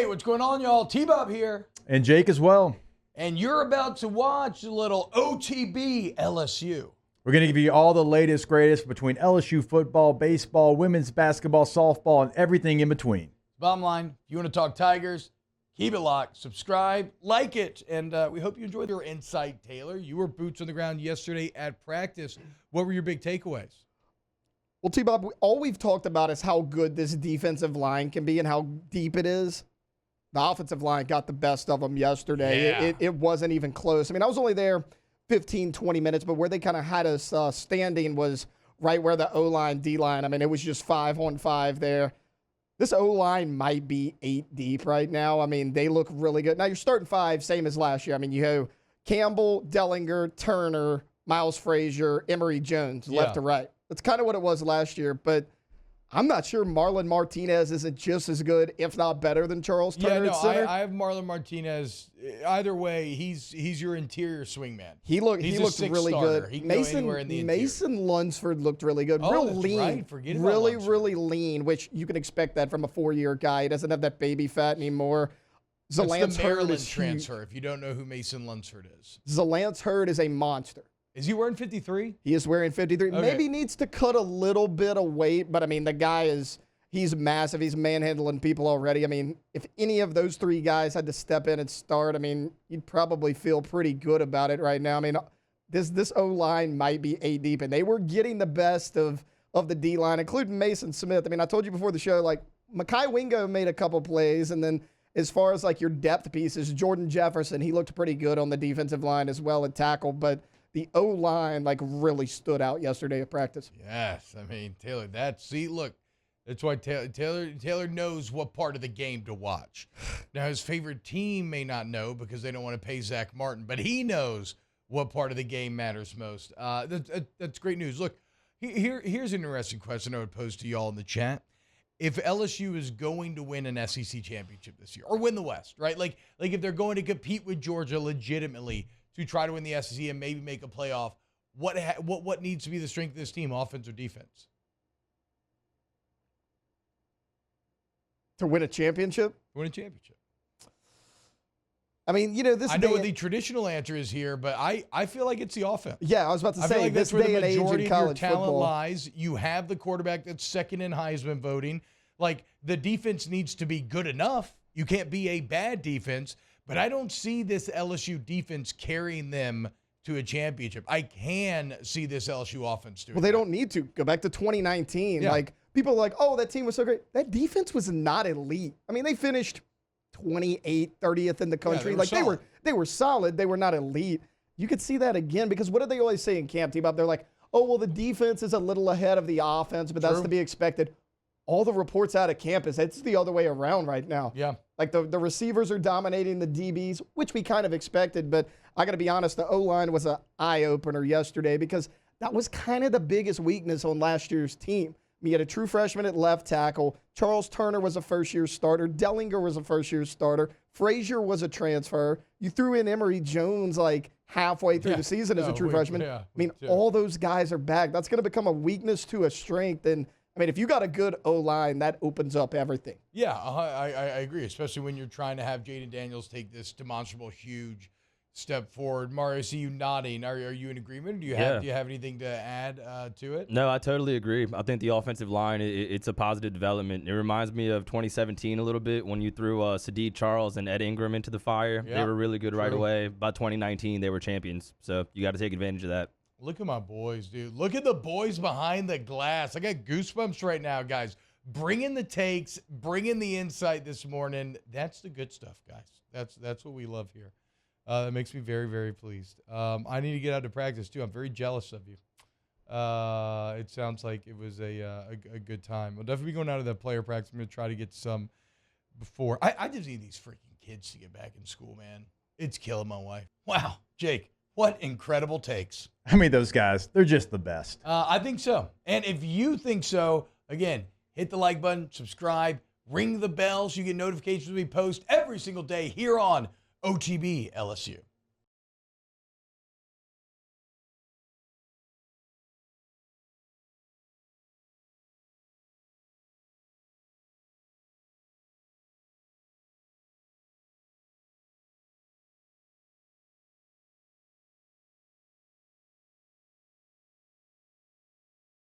what's going on, y'all? T-Bob here. And Jake as well. And you're about to watch a little OTB LSU. We're going to give you all the latest, greatest between LSU football, baseball, women's basketball, softball, and everything in between. Bottom line, if you want to talk Tigers, keep it locked, subscribe, like it, and we hope you enjoyed your insight, Taylor. You were boots on the ground yesterday at practice. What were your big takeaways? Well, T-Bob, all we've talked about is how good this defensive line can be and how deep it is. The offensive line got the best of them yesterday. Yeah. It wasn't even close. I mean, I was only there 15, 20 minutes, but where they kind of had us standing was right where the O-line, D-line. I mean, it was just 5-on-5 there. This O-line might be 8 deep right now. I mean, they look really good. Now, you're starting 5, same as last year. I mean, you have Campbell, Dellinger, Turner, Miles Frazier, Emory Jones, left to right. That's kind of what it was last year, but I'm not sure Marlon Martinez isn't just as good, if not better, than Charles Turner at center. I have Marlon Martinez. Either way, he's your interior swingman. He looked really starter. good. He can go anywhere in the Mason Lunsford looked really good. Oh, Real that's lean. right. Forget about really, Lunsford. really lean, which you can expect that from a 4-year guy. He doesn't have that baby fat anymore. That's Zalance the Hurd Maryland is transfer, if you don't know who Mason Lunsford is. Zalance Hurd is a monster. Is he wearing 53? He is wearing 53. Okay. Maybe needs to cut a little bit of weight, but I mean, the guy he's massive. He's manhandling people already. I mean, if any of those 3 guys had to step in and start, I mean, you'd probably feel pretty good about it right now. I mean, this O-line might be 8 deep, and they were getting the best of the D-line, including Mason Smith. I mean, I told you before the show, like, Mekhi Wingo made a couple plays, and then as far as, like, your depth pieces, Jordan Jefferson, he looked pretty good on the defensive line as well at tackle, but the O-line, like, really stood out yesterday at practice. Yes. I mean, Taylor, that's why Taylor knows what part of the game to watch. Now, his favorite team may not know because they don't want to pay Zach Martin, but he knows what part of the game matters most. That's great news. Look, here's an interesting question I would pose to y'all in the chat. If LSU is going to win an SEC championship this year or win the West, right? Like if they're going to compete with Georgia legitimately to try to win the SEC and maybe make a playoff, what needs to be the strength of this team, offense or defense? To win a championship? Win a championship. I mean, you know, I know what the traditional answer is here, but I feel like it's the offense. Yeah, I was about to I say, feel like this that's where day the and age majority in of your college talent football lies. You have the quarterback that's second in Heisman voting. Like, the defense needs to be good enough. You can't be a bad defense, but I don't see this LSU defense carrying them to a championship. I can see this LSU offense doing Well, they don't need to. Go back to 2019. Yeah. Like, people are like, oh, that team was so great. That defense was not elite. I mean, they finished 28th, 30th in the country. They were solid. They were not elite. You could see that again because what do they always say in camp, T-Bob? They're like, oh, well, the defense is a little ahead of the offense, but that's True. to be expected. All the reports out of campus, it's the other way around right now. Yeah. Like the receivers are dominating the DBs, which we kind of expected, but I got to be honest, the O-line was an eye-opener yesterday because that was kind of the biggest weakness on last year's team. You had a true freshman at left tackle. Charles Turner was a first-year starter. Dellinger was a first-year starter. Frazier was a transfer. You threw in Emory Jones like halfway through the season as a true freshman. I mean, all those guys are back. That's going to become a weakness to a strength. And, I mean, if you got a good O-line, that opens up everything. Yeah, I agree, especially when you're trying to have Jaden Daniels take this demonstrable, huge step forward. Mario, I see you nodding. Are you in agreement? Do you have anything to add to it? No, I totally agree. I think the offensive line, it's a positive development. It reminds me of 2017 a little bit when you threw Sadeed Charles and Ed Ingram into the fire. Yeah, they were really good right true. away. By 2019, they were champions. So you got to take advantage of that. Look at my boys, dude. Look at the boys behind the glass. I got goosebumps right now, guys. Bring in the takes, bring in the insight this morning. That's the good stuff, guys. That's what we love here. That makes me very, very pleased. I need to get out to practice, too. I'm very jealous of you. It sounds like it was a good time. We'll definitely be going out to that player practice. I'm going to try to get some before. I just need these freaking kids to get back in school, man. It's killing my wife. Wow, Jake, what incredible takes. I mean, those guys, they're just the best. I think so. And if you think so, again, hit the like button, subscribe, ring the bell so you get notifications when we post every single day here on OTB LSU.